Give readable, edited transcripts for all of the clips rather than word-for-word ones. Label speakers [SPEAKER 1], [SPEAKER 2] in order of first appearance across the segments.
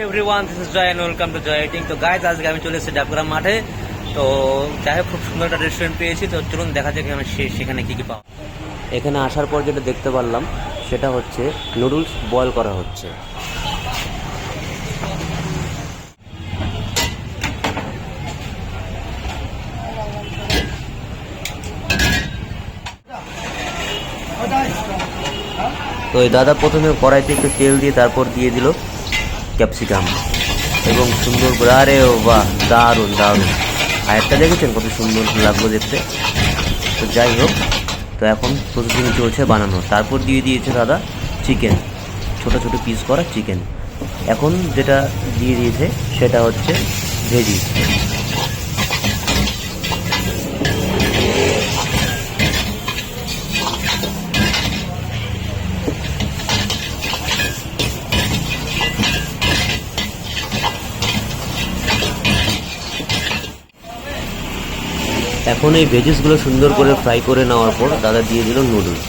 [SPEAKER 1] Everyone, this is Joy and welcome to Joy eating. তো guys, আজকে আমি চলে এসেছি ডাবগ্রাম মাঠে। তো যাই হোক, খুব সুন্দর একটা রেস্টুরেন্ট পেয়েছি। তো চলুন দেখা যাক আমি সেখানে কী কী পাবো। এখানে আসার পর যেটা দেখতে পারলাম সেটা হচ্ছে নুডলস বয়েল করা হচ্ছে। তো এই দাদা প্রথমে কড়াইতে একটু তেল দিয়ে তারপর দিয়ে দিল ক্যাপসিকাম এবং সুন্দর করে, আরে ও বাহ, দারুণ দারুণ। হায়ারটা দেখেছেন কত সুন্দর লাগলো দেখতে। তো যাই হোক, তো এখন প্রসেসিং চলছে বানানো। তারপর দিয়ে দিয়েছে দাদা চিকেন, ছোটো ছোটো পিস করা চিকেন। এখন যেটা দিয়ে দিয়েছে সেটা হচ্ছে ভেজি। এখন এই ভেজিসগুলো সুন্দর করে ফ্রাই করে নেওয়ার পর দাদা দিয়ে দিল নুডলস।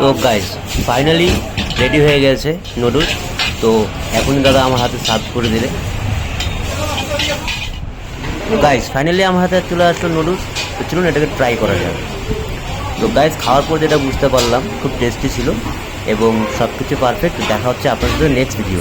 [SPEAKER 1] তো গাইস, ফাইনালি রেডি হয়ে গেছে নুডলস। তো এখনই দাদা আমার হাতে সার্ভ করে দিলে। তো গাইস, ফাইনালি আমার হাতে চলে আসলো নুডলস। তো চলুন এটাকে ট্রাই করা যাবে। তো গাইস, খাওয়ার পর যেটা বুঝতে পারলাম খুব টেস্টি ছিল এবং সব কিছু পারফেক্ট। দেখা হচ্ছে আপনার সাথে নেক্সট ভিডিও।